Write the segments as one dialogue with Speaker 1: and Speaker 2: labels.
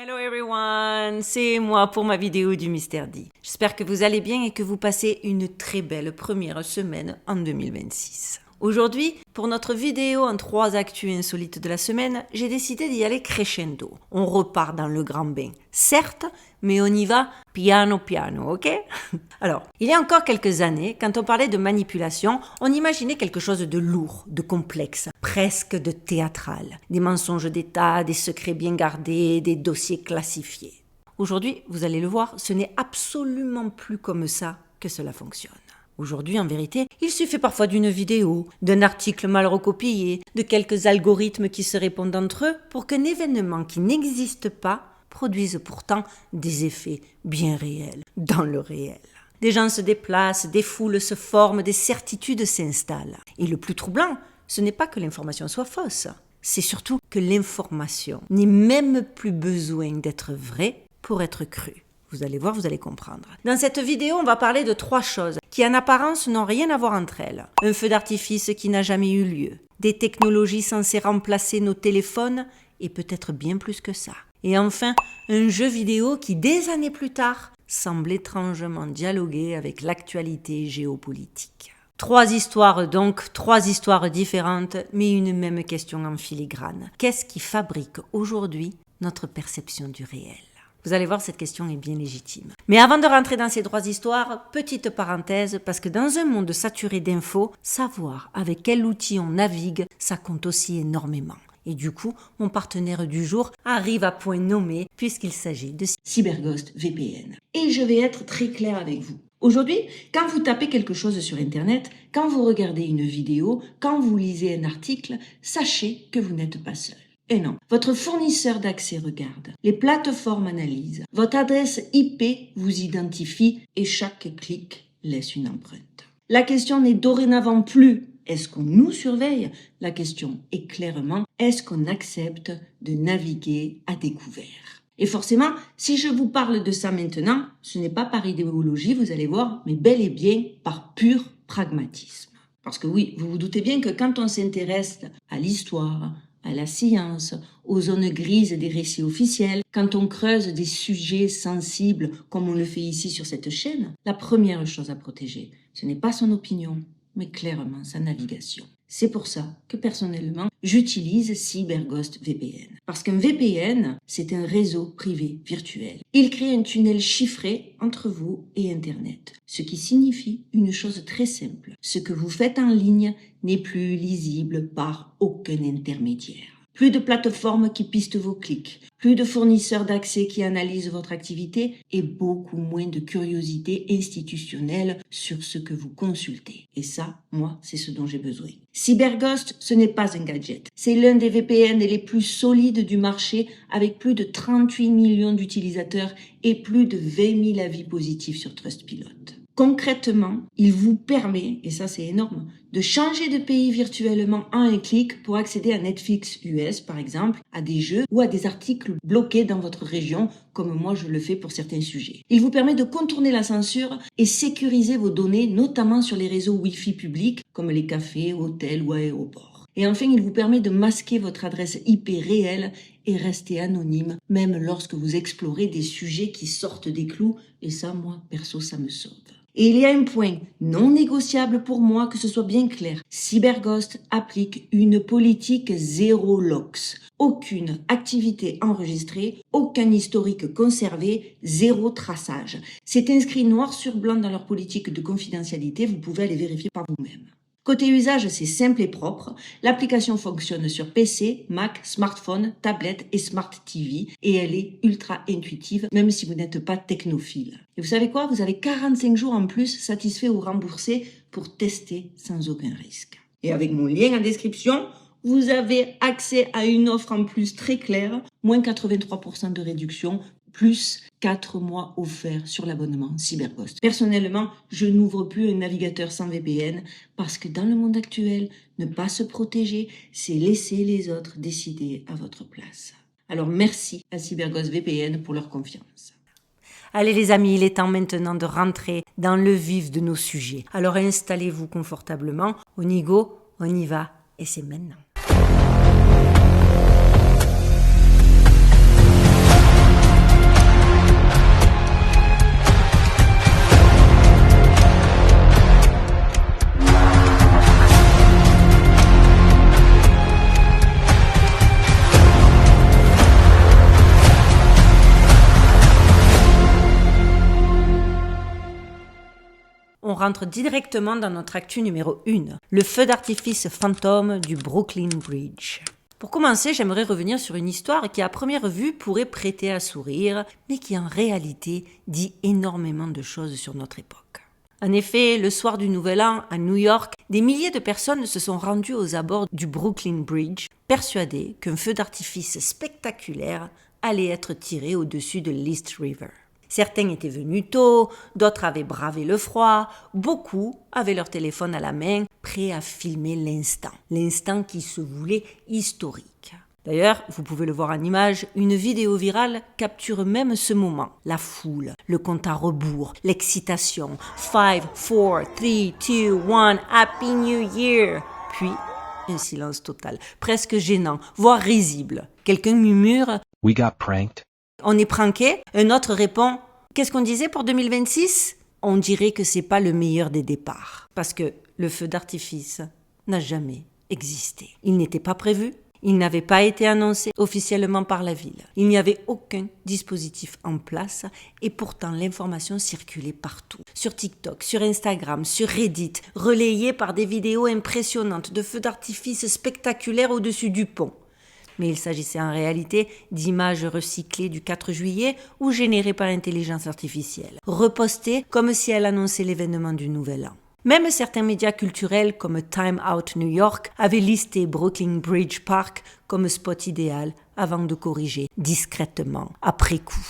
Speaker 1: Hello everyone, c'est moi pour ma vidéo du Mystère D. J'espère que vous allez bien et que vous passez une très belle première semaine en 2026. Aujourd'hui, pour notre vidéo en 3 actus insolites de la semaine, j'ai décidé d'y aller crescendo. On repart dans le grand bain, certes, mais on y va piano piano, ok? Alors, il y a encore quelques années, quand on parlait de manipulation, on imaginait quelque chose de lourd, de complexe, presque de théâtral. Des mensonges d'État, des secrets bien gardés, des dossiers classifiés. Aujourd'hui, vous allez le voir, ce n'est absolument plus comme ça que cela fonctionne. Aujourd'hui, en vérité, il suffit parfois d'une vidéo, d'un article mal recopié, de quelques algorithmes qui se répondent entre eux pour qu'un événement qui n'existe pas produise pourtant des effets bien réels dans le réel. Des gens se déplacent, des foules se forment, des certitudes s'installent. Et le plus troublant, ce n'est pas que l'information soit fausse, c'est surtout que l'information n'ait même plus besoin d'être vraie pour être crue. Vous allez voir, vous allez comprendre. Dans cette vidéo, on va parler de 3 choses qui en apparence n'ont rien à voir entre elles. Un feu d'artifice qui n'a jamais eu lieu, des technologies censées remplacer nos téléphones et peut-être bien plus que ça. Et enfin, un jeu vidéo qui, des années plus tard, semble étrangement dialoguer avec l'actualité géopolitique. 3 histoires donc, 3 histoires différentes, mais une même question en filigrane. Qu'est-ce qui fabrique aujourd'hui notre perception du réel ? Vous allez voir, cette question est bien légitime. Mais avant de rentrer dans ces 3 histoires, petite parenthèse, parce que dans un monde saturé d'infos, savoir avec quel outil on navigue, ça compte aussi énormément. Et du coup, mon partenaire du jour arrive à point nommé puisqu'il s'agit de CyberGhost VPN. Et je vais être très claire avec vous. Aujourd'hui, quand vous tapez quelque chose sur Internet, quand vous regardez une vidéo, quand vous lisez un article, sachez que vous n'êtes pas seul. Et non, votre fournisseur d'accès regarde, les plateformes analysent, votre adresse IP vous identifie et chaque clic laisse une empreinte. La question n'est dorénavant plus est-ce qu'on nous surveille ? La question est clairement est-ce qu'on accepte de naviguer à découvert ? Et forcément, si je vous parle de ça maintenant, ce n'est pas par idéologie, vous allez voir, mais bel et bien par pur pragmatisme. Parce que oui, vous vous doutez bien que quand on s'intéresse à l'histoire, à la science, aux zones grises des récits officiels, quand on creuse des sujets sensibles comme on le fait ici sur cette chaîne, la première chose à protéger, ce n'est pas son opinion, mais clairement sa navigation. C'est pour ça que personnellement, j'utilise CyberGhost VPN. Parce qu'un VPN, c'est un réseau privé virtuel. Il crée un tunnel chiffré entre vous et Internet. Ce qui signifie une chose très simple. Ce que vous faites en ligne n'est plus lisible par aucun intermédiaire. Plus de plateformes qui pistent vos clics, plus de fournisseurs d'accès qui analysent votre activité et beaucoup moins de curiosité institutionnelle sur ce que vous consultez. Et ça, moi, c'est ce dont j'ai besoin. CyberGhost, ce n'est pas un gadget. C'est l'un des VPN les plus solides du marché avec plus de 38 millions d'utilisateurs et plus de 20 000 avis positifs sur Trustpilot. Concrètement, il vous permet, et ça c'est énorme, de changer de pays virtuellement en un clic pour accéder à Netflix US par exemple, à des jeux ou à des articles bloqués dans votre région, comme moi je le fais pour certains sujets. Il vous permet de contourner la censure et sécuriser vos données, notamment sur les réseaux Wi-Fi publics, comme les cafés, hôtels ou aéroports. Et enfin, il vous permet de masquer votre adresse IP réelle et rester anonyme, même lorsque vous explorez des sujets qui sortent des clous, et ça, moi, perso, ça me sauve. Et il y a un point non négociable pour moi, que ce soit bien clair. CyberGhost applique une politique zéro logs. Aucune activité enregistrée, aucun historique conservé, zéro traçage. C'est inscrit noir sur blanc dans leur politique de confidentialité, vous pouvez aller vérifier par vous-même. Côté usage, c'est simple et propre. L'application fonctionne sur PC, Mac, smartphone, tablette et Smart TV et elle est ultra intuitive, même si vous n'êtes pas technophile. Et vous savez quoi ? Vous avez 45 jours en plus satisfaits ou remboursés pour tester sans aucun risque. Et avec mon lien en description, vous avez accès à une offre en plus très claire, moins 83% de réduction, plus 4 mois offerts sur l'abonnement CyberGhost. Personnellement, je n'ouvre plus un navigateur sans VPN parce que dans le monde actuel, ne pas se protéger, c'est laisser les autres décider à votre place. Alors merci à CyberGhost VPN pour leur confiance. Allez les amis, il est temps maintenant de rentrer dans le vif de nos sujets. Alors installez-vous confortablement, on y go, on y va et c'est maintenant. on rentre directement dans notre actu numéro 1, le feu d'artifice fantôme du Brooklyn Bridge. Pour commencer, j'aimerais revenir sur une histoire qui à première vue pourrait prêter à sourire, mais qui en réalité dit énormément de choses sur notre époque. En effet, le soir du Nouvel An, à New York, des milliers de personnes se sont rendues aux abords du Brooklyn Bridge, persuadées qu'un feu d'artifice spectaculaire allait être tiré au-dessus de l'East River. Certains étaient venus tôt, d'autres avaient bravé le froid, beaucoup avaient leur téléphone à la main, prêts à filmer l'instant qui se voulait historique. D'ailleurs, vous pouvez le voir en image, une vidéo virale capture même ce moment. La foule, le compte à rebours, l'excitation. 5, 4, 3, 2, 1, Happy New Year! Puis, un silence total, presque gênant, voire risible. Quelqu'un murmure «
Speaker 2: We got pranked ».
Speaker 1: On est pranké. Un autre répond « Qu'est-ce qu'on disait pour 2026 ?» On dirait que c'est pas le meilleur des départs. Parce que le feu d'artifice n'a jamais existé. Il n'était pas prévu. Il n'avait pas été annoncé officiellement par la ville. Il n'y avait aucun dispositif en place et pourtant l'information circulait partout. Sur TikTok, sur Instagram, sur Reddit, relayée par des vidéos impressionnantes de feux d'artifice spectaculaires au-dessus du pont. Mais il s'agissait en réalité d'images recyclées du 4 juillet ou générées par intelligence artificielle, repostées comme si elles annonçaient l'événement du Nouvel An. Même certains médias culturels comme Time Out New York avaient listé Brooklyn Bridge Park comme spot idéal avant de corriger discrètement, après coup.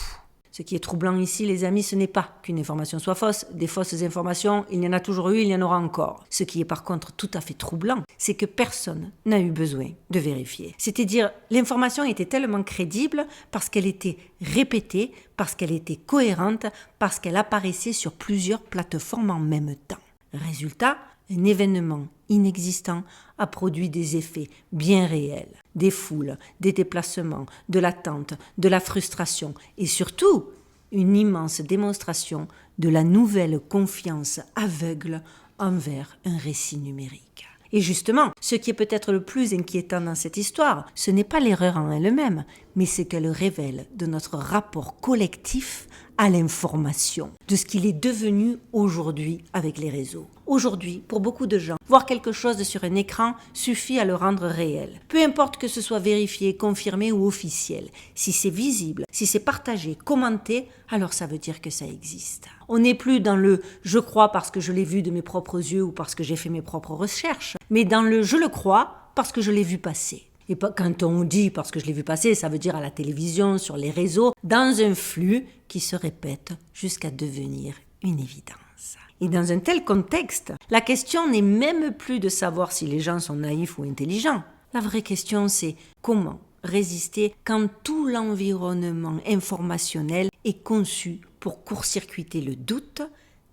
Speaker 1: Ce qui est troublant ici, les amis, ce n'est pas qu'une information soit fausse. Des fausses informations, il y en a toujours eu, il y en aura encore. Ce qui est par contre tout à fait troublant, c'est que personne n'a eu besoin de vérifier. C'est-à-dire, l'information était tellement crédible parce qu'elle était répétée, parce qu'elle était cohérente, parce qu'elle apparaissait sur plusieurs plateformes en même temps. Résultat, un événement inexistant a produit des effets bien réels. Des foules, des déplacements, de l'attente, de la frustration et surtout une immense démonstration de la nouvelle confiance aveugle envers un récit numérique. Et justement, ce qui est peut-être le plus inquiétant dans cette histoire, ce n'est pas l'erreur en elle-même, mais ce qu'elle révèle de notre rapport collectif à l'information, de ce qu'il est devenu aujourd'hui avec les réseaux. Aujourd'hui, pour beaucoup de gens, voir quelque chose sur un écran suffit à le rendre réel. Peu importe que ce soit vérifié, confirmé ou officiel. Si c'est visible, si c'est partagé, commenté, alors ça veut dire que ça existe. On n'est plus dans le « je crois parce que je l'ai vu de mes propres yeux ou parce que j'ai fait mes propres recherches », mais dans le « je le crois parce que je l'ai vu passer ». Et quand on dit parce que je l'ai vu passer, ça veut dire à la télévision, sur les réseaux, dans un flux qui se répète jusqu'à devenir une évidence. Et dans un tel contexte, la question n'est même plus de savoir si les gens sont naïfs ou intelligents. La vraie question, c'est comment résister quand tout l'environnement informationnel est conçu pour court-circuiter le doute,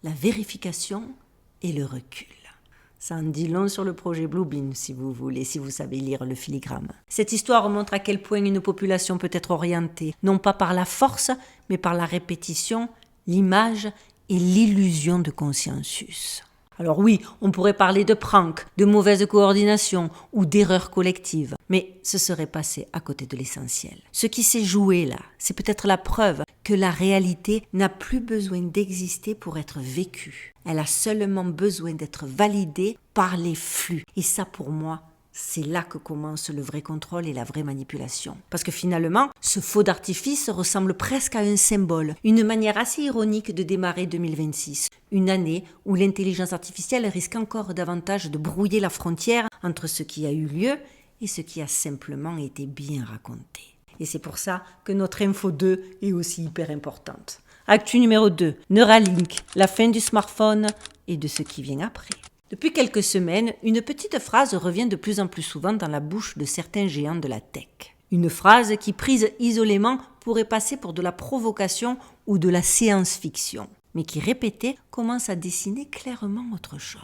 Speaker 1: la vérification et le recul. Ça en dit long sur le projet Bluebeam, si vous voulez, si vous savez lire le filigrane. Cette histoire montre à quel point une population peut être orientée, non pas par la force, mais par la répétition, l'image et l'illusion de consensus. Alors oui, on pourrait parler de prank, de mauvaise coordination ou d'erreur collective, mais ce serait passer à côté de l'essentiel. Ce qui s'est joué là, c'est peut-être la preuve que la réalité n'a plus besoin d'exister pour être vécue. Elle a seulement besoin d'être validée par les flux. Et ça, pour moi, c'est là que commence le vrai contrôle et la vraie manipulation. Parce que finalement, ce feu d'artifice ressemble presque à un symbole, une manière assez ironique de démarrer 2026, une année où l'intelligence artificielle risque encore davantage de brouiller la frontière entre ce qui a eu lieu et ce qui a simplement été bien raconté. Et c'est pour ça que notre info 2 est aussi hyper importante. Actu numéro 2, Neuralink, la fin du smartphone et de ce qui vient après. Depuis quelques semaines, une petite phrase revient de plus en plus souvent dans la bouche de certains géants de la tech. Une phrase qui, prise isolément, pourrait passer pour de la provocation ou de la science-fiction, mais qui, répétée, commence à dessiner clairement autre chose.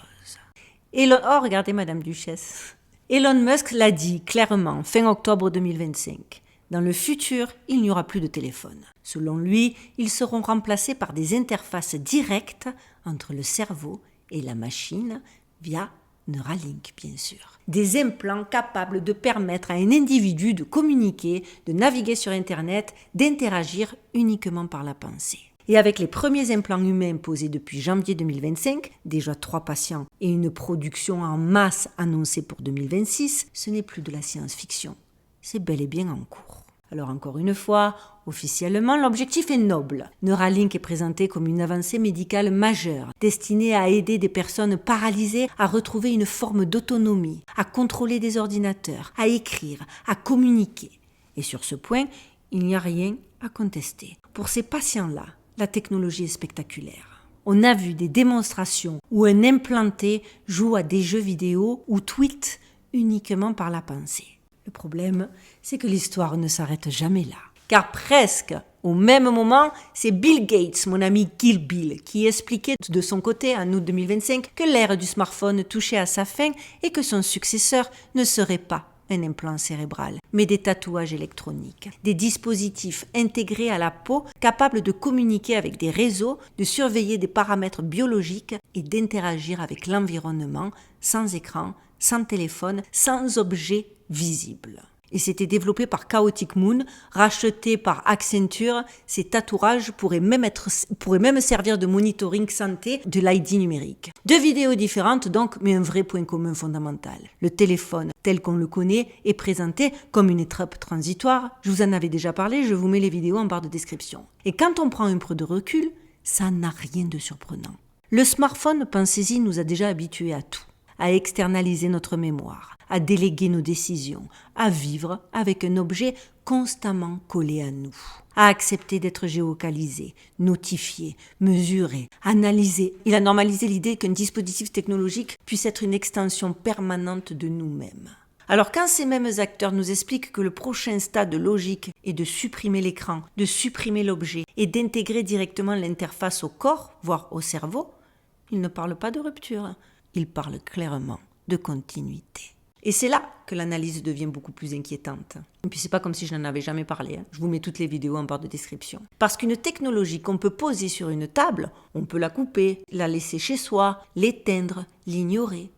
Speaker 1: Oh, regardez Madame Duchesse. Elon Musk l'a dit clairement, fin octobre 2025. Dans le futur, il n'y aura plus de téléphone. Selon lui, ils seront remplacés par des interfaces directes entre le cerveau et la machine via Neuralink, bien sûr. Des implants capables de permettre à un individu de communiquer, de naviguer sur Internet, d'interagir uniquement par la pensée. Et avec les premiers implants humains posés depuis janvier 2025, déjà 3 patients et une production en masse annoncée pour 2026, ce n'est plus de la science-fiction. C'est bel et bien en cours. Alors encore une fois, officiellement, l'objectif est noble. Neuralink est présenté comme une avancée médicale majeure, destinée à aider des personnes paralysées à retrouver une forme d'autonomie, à contrôler des ordinateurs, à écrire, à communiquer. Et sur ce point, il n'y a rien à contester. Pour ces patients-là, la technologie est spectaculaire. On a vu des démonstrations où un implanté joue à des jeux vidéo ou tweet uniquement par la pensée. Le problème, c'est que l'histoire ne s'arrête jamais là. Car presque au même moment, c'est Bill Gates, mon ami Kill Bill, qui expliquait de son côté en août 2025 que l'ère du smartphone touchait à sa fin et que son successeur ne serait pas un implant cérébral, mais des tatouages électroniques, des dispositifs intégrés à la peau capables de communiquer avec des réseaux, de surveiller des paramètres biologiques et d'interagir avec l'environnement sans écran, sans téléphone, sans objet visible. Et c'était développé par Chaotic Moon, racheté par Accenture. Ces tatouages pourraient même servir de monitoring santé de l'ID numérique. 2 vidéos différentes donc, mais un vrai point commun fondamental. Le téléphone, tel qu'on le connaît, est présenté comme une étape transitoire. Je vous en avais déjà parlé, je vous mets les vidéos en barre de description. Et quand on prend un peu de recul, ça n'a rien de surprenant. Le smartphone, pensez-y, nous a déjà habitués à tout, à externaliser notre mémoire, à déléguer nos décisions, à vivre avec un objet constamment collé à nous, à accepter d'être géolocalisé, notifié, mesuré, analysé. Il a normalisé l'idée qu'un dispositif technologique puisse être une extension permanente de nous-mêmes. Alors quand ces mêmes acteurs nous expliquent que le prochain stade logique est de supprimer l'écran, de supprimer l'objet et d'intégrer directement l'interface au corps, voire au cerveau, ils ne parlent pas de rupture, ils parlent clairement de continuité. Et c'est là que l'analyse devient beaucoup plus inquiétante. Et puis c'est pas comme si je n'en avais jamais parlé. Je vous mets toutes les vidéos en barre de description. Parce qu'une technologie qu'on peut poser sur une table, on peut la couper, la laisser chez soi, l'éteindre, l'ignorer.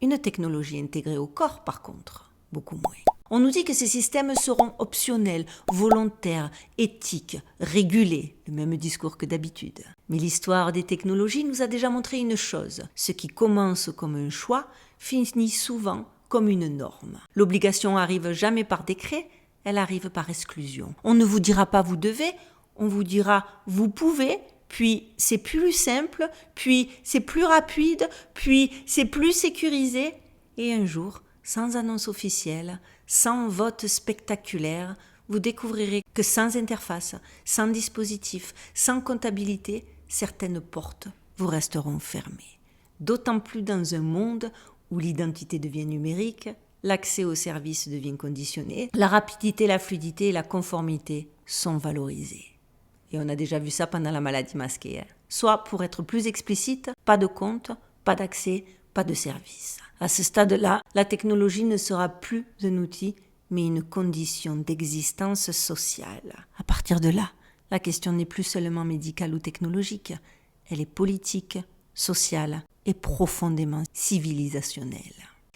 Speaker 1: Une technologie intégrée au corps, par contre, beaucoup moins. On nous dit que ces systèmes seront optionnels, volontaires, éthiques, régulés, le même discours que d'habitude. Mais l'histoire des technologies nous a déjà montré une chose. Ce qui commence comme un choix finit souvent comme une norme. L'obligation arrive jamais par décret, elle arrive par exclusion. On ne vous dira pas vous devez, on vous dira vous pouvez, puis c'est plus simple, puis c'est plus rapide, puis c'est plus sécurisé. Et un jour, sans annonce officielle, sans vote spectaculaire, vous découvrirez que sans interface, sans dispositif, sans comptabilité, certaines portes vous resteront fermées. D'autant plus dans un monde où l'identité devient numérique, l'accès aux services devient conditionné, la rapidité, la fluidité et la conformité sont valorisées. Et on a déjà vu ça pendant la maladie masquée. Soit, pour être plus explicite, pas de compte, pas d'accès, pas de service. À ce stade-là, la technologie ne sera plus un outil, mais une condition d'existence sociale. À partir de là, la question n'est plus seulement médicale ou technologique, elle est politique, sociale et profondément civilisationnelle.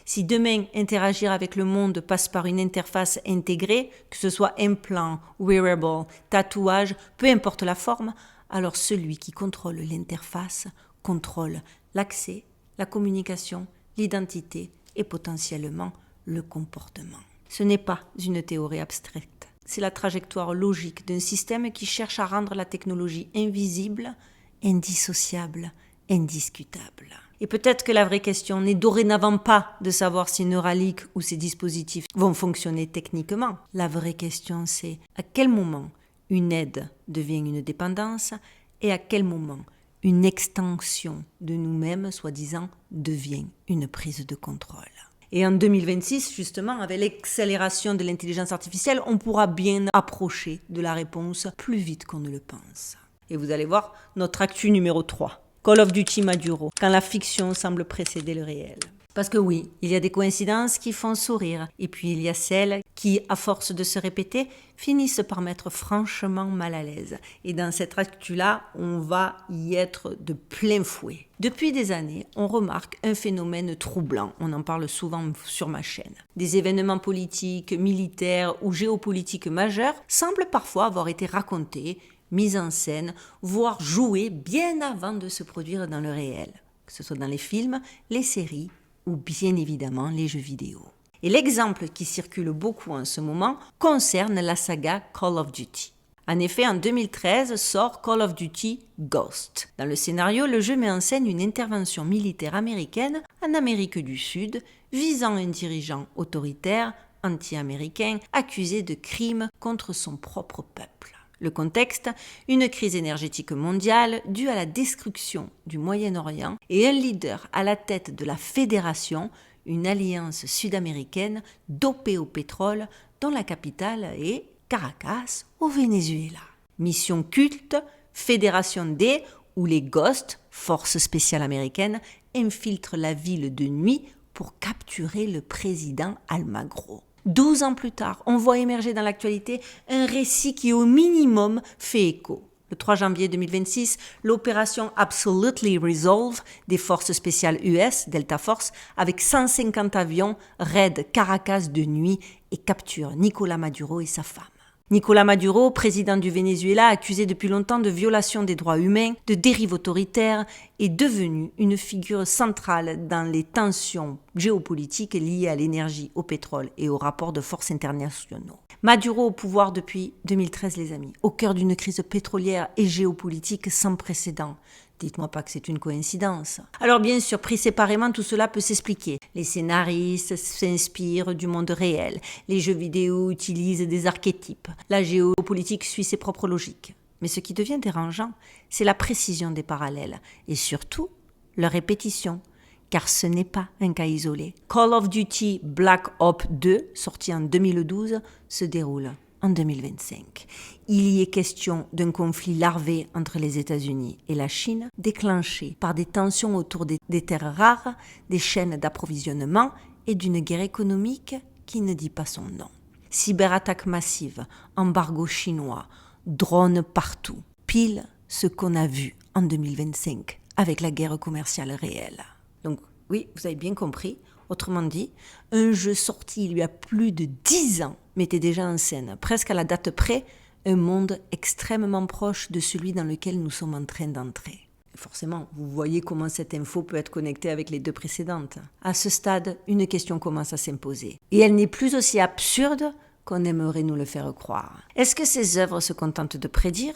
Speaker 1: Si demain, interagir avec le monde passe par une interface intégrée, que ce soit implant, wearable, tatouage, peu importe la forme, alors celui qui contrôle l'interface contrôle l'accès, la communication, l'identité et potentiellement le comportement. Ce n'est pas une théorie abstraite, c'est la trajectoire logique d'un système qui cherche à rendre la technologie invisible, indissociable, indiscutable. Et peut-être que la vraie question n'est dorénavant pas de savoir si Neuralink ou ces dispositifs vont fonctionner techniquement. La vraie question c'est à quel moment une aide devient une dépendance et à quel moment une extension de nous-mêmes, soi-disant, devient une prise de contrôle. Et en 2026, justement, avec l'accélération de l'intelligence artificielle, on pourra bien approcher de la réponse plus vite qu'on ne le pense. Et vous allez voir notre actu numéro 3. Call of Duty Maduro, quand la fiction semble précéder le réel. Parce que oui, il y a des coïncidences qui font sourire, et puis il y a celles qui, à force de se répéter, finissent par mettre franchement mal à l'aise. Et dans cette actu-là, on va y être de plein fouet. Depuis des années, on remarque un phénomène troublant, on en parle souvent sur ma chaîne. Des événements politiques, militaires ou géopolitiques majeurs semblent parfois avoir été racontés, mise en scène, voire jouée bien avant de se produire dans le réel, que ce soit dans les films, les séries ou bien évidemment les jeux vidéo. Et l'exemple qui circule beaucoup en ce moment concerne la saga Call of Duty. En effet, en 2013 sort Call of Duty Ghost. Dans le scénario, le jeu met en scène une intervention militaire américaine en Amérique du Sud visant un dirigeant autoritaire anti-américain accusé de crimes contre son propre peuple. Le contexte, une crise énergétique mondiale due à la destruction du Moyen-Orient et un leader à la tête de la Fédération, une alliance sud-américaine dopée au pétrole dont la capitale est Caracas au Venezuela. Mission culte, Fédération D, où les Ghosts, forces spéciales américaines, infiltrent la ville de nuit pour capturer le président Almagro. 12 ans plus tard, on voit émerger dans l'actualité un récit qui au minimum fait écho. Le 3 janvier 2026, l'opération Absolutely Resolve des forces spéciales US, Delta Force, avec 150 avions, raid Caracas de nuit et capture Nicolás Maduro et sa femme. Nicolás Maduro, président du Venezuela, accusé depuis longtemps de violation des droits humains, de dérive autoritaire, est devenu une figure centrale dans les tensions géopolitiques liées à l'énergie, au pétrole et aux rapports de force internationaux. Maduro au pouvoir depuis 2013, les amis, au cœur d'une crise pétrolière et géopolitique sans précédent. Dites-moi pas que c'est une coïncidence. Alors bien sûr, pris séparément, tout cela peut s'expliquer. Les scénaristes s'inspirent du monde réel. Les jeux vidéo utilisent des archétypes. La géopolitique suit ses propres logiques. Mais ce qui devient dérangeant, c'est la précision des parallèles et surtout leur répétition. Car ce n'est pas un cas isolé. Call of Duty Black Ops 2, sorti en 2012, se déroule en 2025. Il y est question d'un conflit larvé entre les États-Unis et la Chine, déclenché par des tensions autour des terres rares, des chaînes d'approvisionnement et d'une guerre économique qui ne dit pas son nom. Cyberattaques massives, embargo chinois, drones partout, pile ce qu'on a vu en 2025 avec la guerre commerciale réelle. Donc oui, vous avez bien compris. Autrement dit, un jeu sorti il y a plus de 10 ans mettait déjà en scène, presque à la date près, un monde extrêmement proche de celui dans lequel nous sommes en train d'entrer. Forcément, vous voyez comment cette info peut être connectée avec les deux précédentes. À ce stade, une question commence à s'imposer. Et elle n'est plus aussi absurde qu'on aimerait nous le faire croire. Est-ce que ces œuvres se contentent de prédire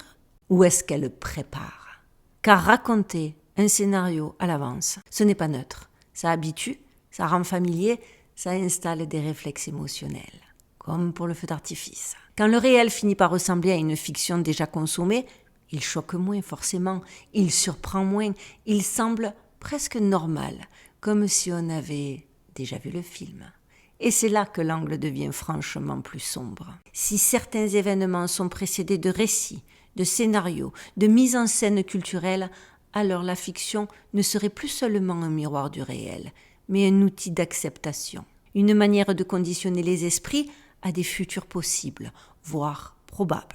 Speaker 1: ou est-ce qu'elles préparent ? Car raconter un scénario à l'avance, ce n'est pas neutre. Ça habitue, ça rend familier, ça installe des réflexes émotionnels, comme pour le feu d'artifice. Quand le réel finit par ressembler à une fiction déjà consommée, il choque moins forcément, il surprend moins, il semble presque normal, comme si on avait déjà vu le film. Et c'est là que l'angle devient franchement plus sombre. Si certains événements sont précédés de récits, de scénarios, de mise en scène culturelle, alors la fiction ne serait plus seulement un miroir du réel, mais un outil d'acceptation, une manière de conditionner les esprits à des futurs possibles, voire probables.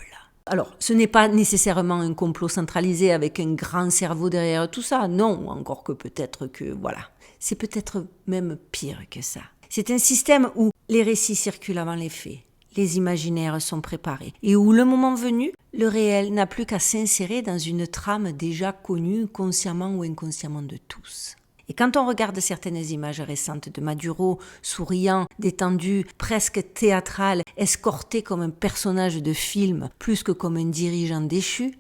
Speaker 1: Alors, ce n'est pas nécessairement un complot centralisé avec un grand cerveau derrière tout ça, non, encore que peut-être que, voilà. C'est peut-être même pire que ça. C'est un système où les récits circulent avant les faits, les imaginaires sont préparés, et où le moment venu, le réel n'a plus qu'à s'insérer dans une trame déjà connue consciemment ou inconsciemment de tous. Et quand on regarde certaines images récentes de Maduro, souriant, détendu, presque théâtral, escorté comme un personnage de film, plus que comme un dirigeant déchu,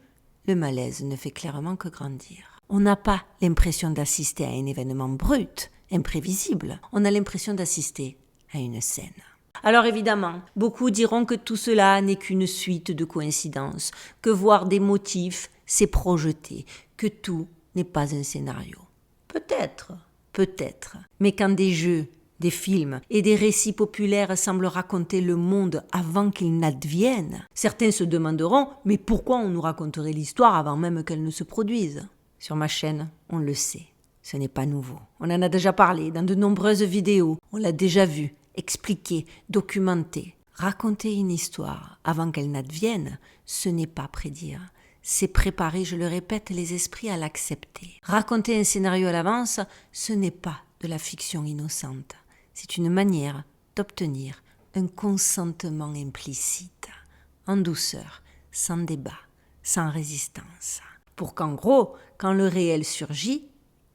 Speaker 1: le malaise ne fait clairement que grandir. On n'a pas l'impression d'assister à un événement brut, imprévisible. On a l'impression d'assister à une scène. Alors évidemment, beaucoup diront que tout cela n'est qu'une suite de coïncidences, que voir des motifs, c'est projeter, que tout n'est pas un scénario. Peut-être. Mais quand des jeux, des films et des récits populaires semblent raconter le monde avant qu'il n'advienne, certains se demanderont « mais pourquoi on nous raconterait l'histoire avant même qu'elle ne se produise ?» Sur ma chaîne, on le sait, ce n'est pas nouveau. On en a déjà parlé dans de nombreuses vidéos, on l'a déjà vu, expliqué, documenté. Raconter une histoire avant qu'elle n'advienne, ce n'est pas prédire. C'est préparer, je le répète, les esprits à l'accepter. Raconter un scénario à l'avance, ce n'est pas de la fiction innocente. C'est une manière d'obtenir un consentement implicite, en douceur, sans débat, sans résistance. Pour qu'en gros, quand le réel surgit,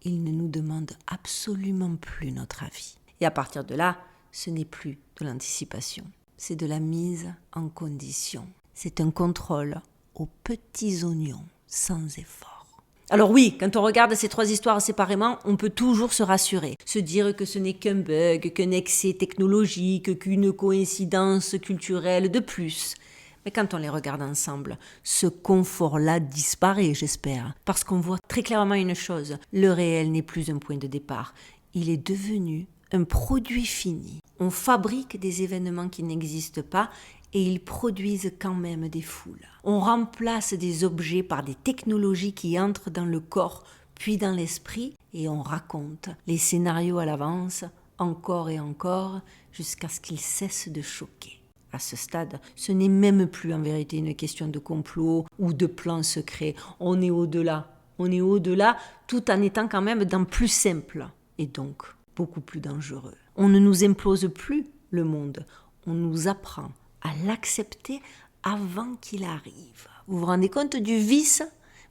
Speaker 1: il ne nous demande absolument plus notre avis. Et à partir de là, ce n'est plus de l'anticipation, c'est de la mise en condition. C'est un contrôle aux petits oignons, sans effort. Alors oui, quand on regarde ces trois histoires séparément, on peut toujours se rassurer, se dire que ce n'est qu'un bug, qu'un excès technologique, qu'une coïncidence culturelle de plus. Mais quand on les regarde ensemble, ce confort-là disparaît, j'espère, parce qu'on voit très clairement une chose, le réel n'est plus un point de départ, il est devenu un produit fini. On fabrique des événements qui n'existent pas et ils produisent quand même des foules. On remplace des objets par des technologies qui entrent dans le corps puis dans l'esprit et on raconte les scénarios à l'avance, encore et encore, jusqu'à ce qu'ils cessent de choquer. À ce stade, ce n'est même plus en vérité une question de complot ou de plan secret. On est au-delà. On est au-delà tout en étant quand même dans plus simple et donc beaucoup plus dangereux. On ne nous implose plus le monde. On nous apprend à l'accepter avant qu'il arrive. Vous vous rendez compte du vice ?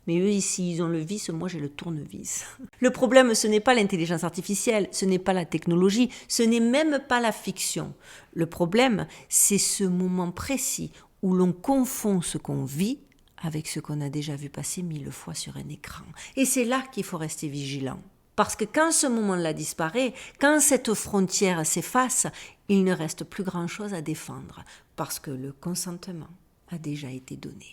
Speaker 1: Mais eux ici, ils ont le vice, moi j'ai le tournevis. Le problème, ce n'est pas l'intelligence artificielle, ce n'est pas la technologie, ce n'est même pas la fiction. Le problème, c'est ce moment précis où l'on confond ce qu'on vit avec ce qu'on a déjà vu passer 1000 fois sur un écran. Et c'est là qu'il faut rester vigilant. Parce que quand ce moment-là disparaît, quand cette frontière s'efface, il ne reste plus grand-chose à défendre. Parce que le consentement a déjà été donné.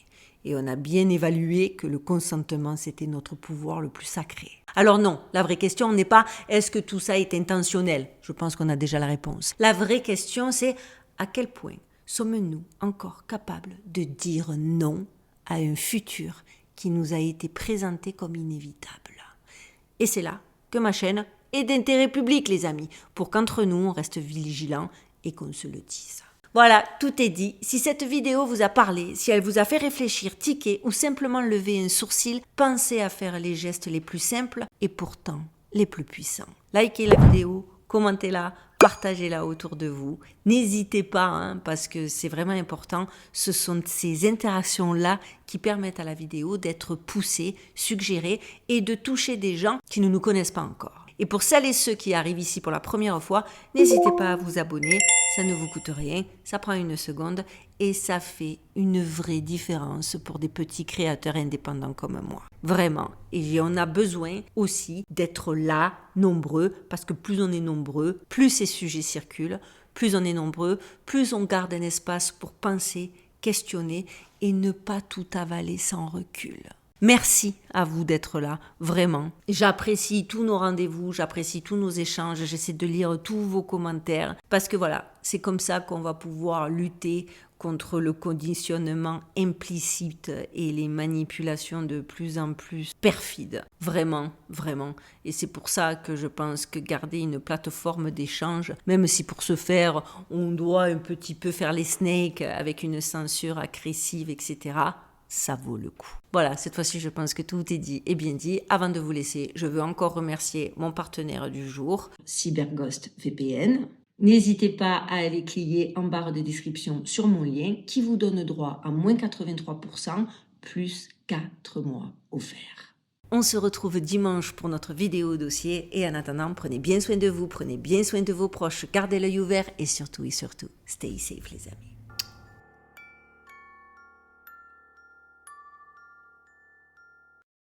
Speaker 1: Et on a bien évalué que le consentement, c'était notre pouvoir le plus sacré. Alors non, la vraie question n'est pas est-ce que tout ça est intentionnel ? Je pense qu'on a déjà la réponse. La vraie question, c'est à quel point sommes-nous encore capables de dire non à un futur qui nous a été présenté comme inévitable ? Et c'est là que ma chaîne est d'intérêt public, les amis, pour qu'entre nous, on reste vigilants et qu'on se le dise. Voilà, tout est dit. Si cette vidéo vous a parlé, si elle vous a fait réfléchir, tiquer ou simplement lever un sourcil, pensez à faire les gestes les plus simples et pourtant les plus puissants. Likez la vidéo, commentez-la, partagez-la autour de vous. N'hésitez pas, parce que c'est vraiment important. Ce sont ces interactions-là qui permettent à la vidéo d'être poussée, suggérée et de toucher des gens qui ne nous connaissent pas encore. Et pour celles et ceux qui arrivent ici pour la première fois, n'hésitez pas à vous abonner, ça ne vous coûte rien, ça prend 1 seconde et ça fait une vraie différence pour des petits créateurs indépendants comme moi. Vraiment. Et on a besoin aussi d'être là, nombreux, parce que plus on est nombreux, plus ces sujets circulent, plus on est nombreux, plus on garde un espace pour penser, questionner et ne pas tout avaler sans recul. Merci à vous d'être là, vraiment. J'apprécie tous nos rendez-vous, j'apprécie tous nos échanges, j'essaie de lire tous vos commentaires parce que voilà, c'est comme ça qu'on va pouvoir lutter contre le conditionnement implicite et les manipulations de plus en plus perfides. Vraiment, vraiment. Et c'est pour ça que je pense que garder une plateforme d'échange, même si pour ce faire, on doit un petit peu faire les snakes avec une censure agressive, etc., ça vaut le coup. Voilà, cette fois-ci, je pense que tout est dit et bien dit. Avant de vous laisser, je veux encore remercier mon partenaire du jour, CyberGhost VPN. N'hésitez pas à aller cliquer en barre de description sur mon lien qui vous donne droit à moins 83% plus 4 mois offerts. On se retrouve dimanche pour notre vidéo dossier et en attendant, prenez bien soin de vous, prenez bien soin de vos proches, gardez l'œil ouvert et surtout, stay safe les amis.